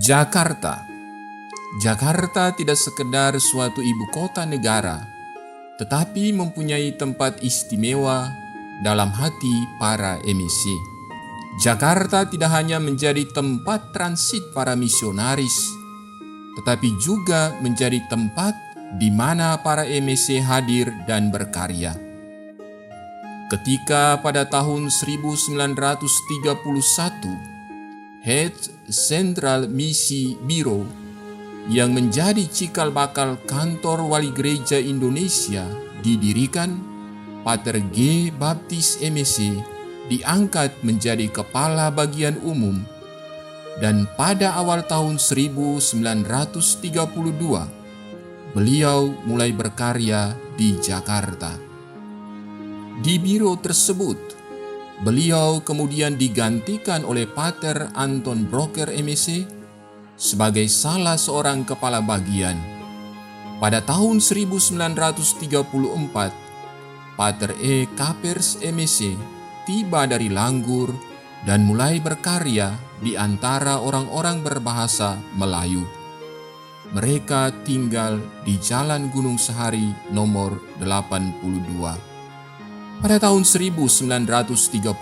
Jakarta. Jakarta tidak sekedar suatu ibu kota negara, tetapi mempunyai tempat istimewa dalam hati para MSC. Jakarta tidak hanya menjadi tempat transit para misionaris, tetapi juga menjadi tempat di mana para MSC hadir dan berkarya. Ketika pada tahun 1931, Head Central Misi Biro yang menjadi cikal bakal kantor Wali Gereja Indonesia didirikan, Pater G. Baptis MSC diangkat menjadi kepala bagian umum, dan pada awal tahun 1932 beliau mulai berkarya di Jakarta. Di biro tersebut, beliau kemudian digantikan oleh Pater Anton Broker MSC sebagai salah seorang kepala bagian. Pada tahun 1934, Pater E. Kapers MSC tiba dari Langgur dan mulai berkarya di antara orang-orang berbahasa Melayu. Mereka tinggal di Jalan Gunung Sahari nomor 82. Pada tahun 1935,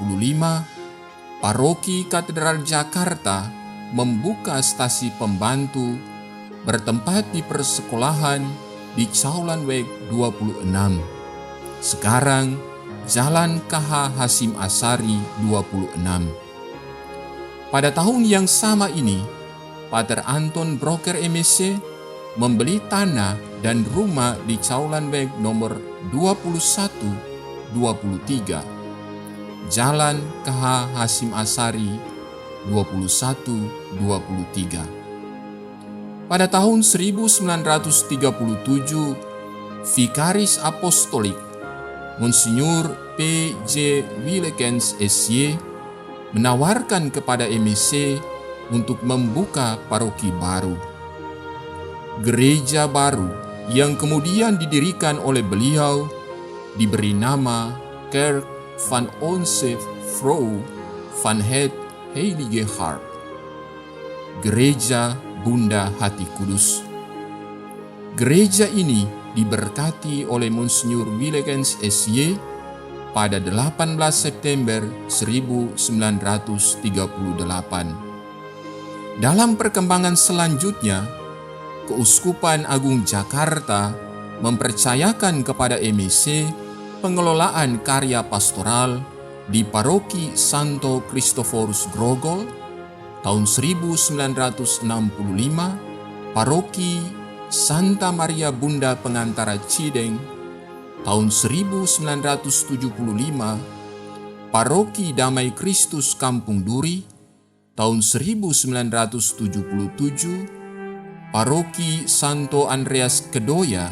Paroki Katedral Jakarta membuka stasi pembantu bertempat di persekolahan di Caulanweg 26. Sekarang Jalan KH Hasim Asari 26. Pada tahun yang sama ini, Pater Anton Broker MSC membeli tanah dan rumah di Caulanweg nomor 23, Jalan KH Hasim Asari 21-23. Pada tahun 1937, Vikaris Apostolik Monsinyur P.J. Willekens SY menawarkan kepada MSC untuk membuka paroki baru. Gereja baru yang kemudian didirikan oleh beliau diberi nama Kerk van onze Vrouw van het Heilige Hart, Gereja Bunda Hati Kudus. Gereja ini diberkati oleh Monsinyur Willekens SY pada 18 September 1938. Dalam perkembangan selanjutnya, Keuskupan Agung Jakarta mempercayakan kepada MSC pengelolaan karya pastoral di Paroki Santo Kristoforus Grogol tahun 1965, Paroki Santa Maria Bunda Pengantara Cideng tahun 1975, Paroki Damai Kristus Kampung Duri tahun 1977, Paroki Santo Andreas Kedoya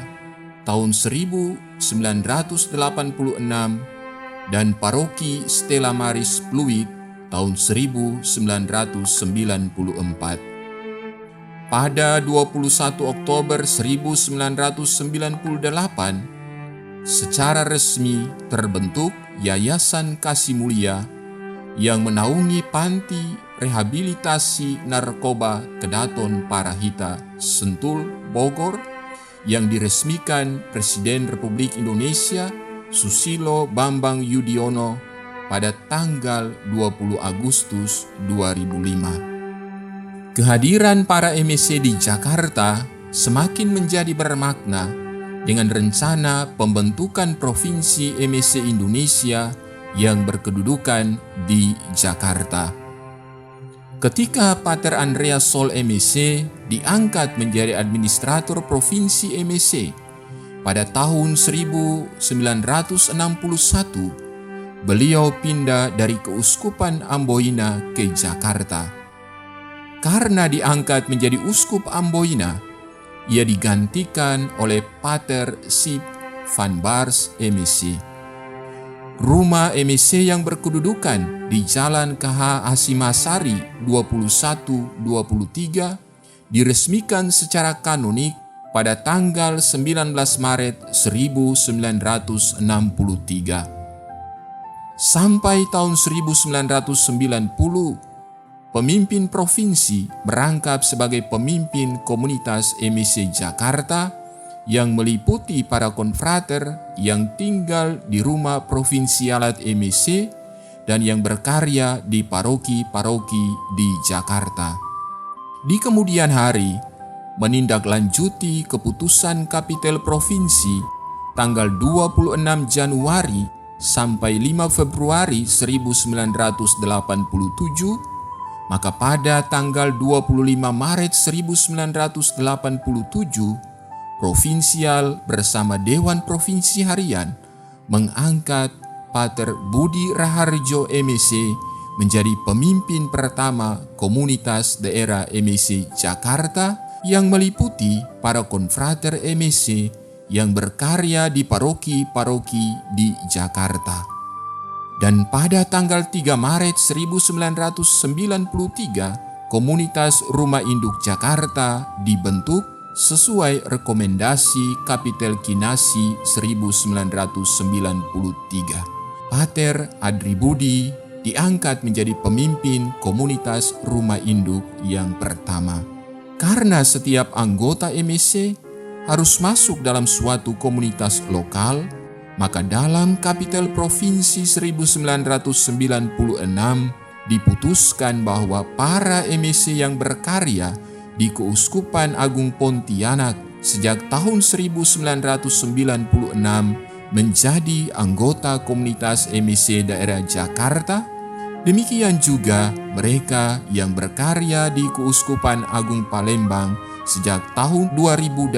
tahun 1986, dan Paroki Stella Maris Pluit tahun 1994. Pada 21 Oktober 1998, secara resmi terbentuk Yayasan Kasih Mulia yang menaungi panti rehabilitasi narkoba Kedaton Parahita, Sentul, Bogor, yang diresmikan Presiden Republik Indonesia Susilo Bambang Yudhoyono pada tanggal 20 Agustus 2005. Kehadiran para MSC di Jakarta semakin menjadi bermakna dengan rencana pembentukan Provinsi MSC Indonesia yang berkedudukan di Jakarta. Ketika Pater Andreas Sol MSC diangkat menjadi administrator Provinsi MSC pada tahun 1961, beliau pindah dari Keuskupan Amboina ke Jakarta. Karena diangkat menjadi Uskup Amboina, ia digantikan oleh Pater Sip van Bars MSC. Rumah MSC yang berkedudukan di Jalan KH Hasimasari 21-23 diresmikan secara kanonik pada tanggal 19 Maret 1963. Sampai tahun 1990, pemimpin provinsi merangkap sebagai pemimpin komunitas MEC Jakarta yang meliputi para konfrater yang tinggal di rumah provinsialat MEC dan yang berkarya di paroki-paroki di Jakarta. Di kemudian hari, menindaklanjuti keputusan Kapitel Provinsi tanggal 26 Januari sampai 5 Februari 1987, maka pada tanggal 25 Maret 1987, Provinsial bersama Dewan Provinsi Harian mengangkat Pater Budi Raharjo MEC menjadi pemimpin pertama komunitas daerah MEC Jakarta yang meliputi para konfrater MEC yang berkarya di paroki-paroki di Jakarta. Dan pada tanggal 3 Maret 1993, komunitas Rumah Induk Jakarta dibentuk sesuai rekomendasi Kapitel Kinasi 1993. Pater Adri Budi diangkat menjadi pemimpin komunitas Rumah Induk yang pertama. Karena setiap anggota MEC harus masuk dalam suatu komunitas lokal, maka dalam Kapitel Provinsi 1996 diputuskan bahwa para MEC yang berkarya di Keuskupan Agung Pontianak sejak tahun 1996 menjadi anggota komunitas MEC daerah Jakarta. Demikian juga mereka yang berkarya di Keuskupan Agung Palembang sejak tahun 2008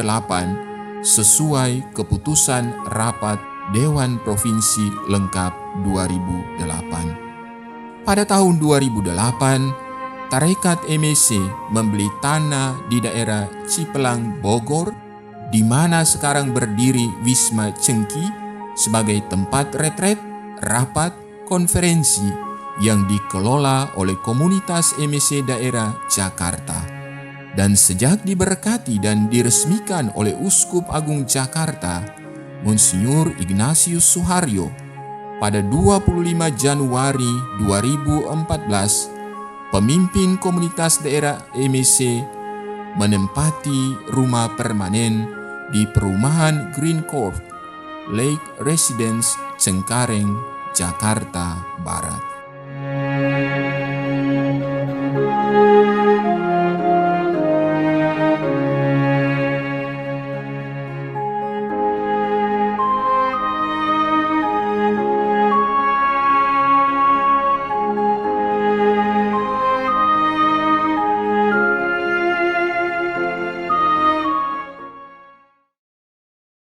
sesuai keputusan Rapat Dewan Provinsi Lengkap 2008. Pada tahun 2008, Tarekat MEC membeli tanah di daerah Cipelang, Bogor, di mana sekarang berdiri Wisma Cengki sebagai tempat retret, rapat, konferensi yang dikelola oleh komunitas MEC daerah Jakarta. Dan sejak diberkati dan diresmikan oleh Uskup Agung Jakarta, Monsinyur Ignatius Suharyo, pada 25 Januari 2014, pemimpin komunitas daerah MEC menempati rumah permanen di perumahan Green Court, Lake Residence, Cengkareng, Jakarta Barat.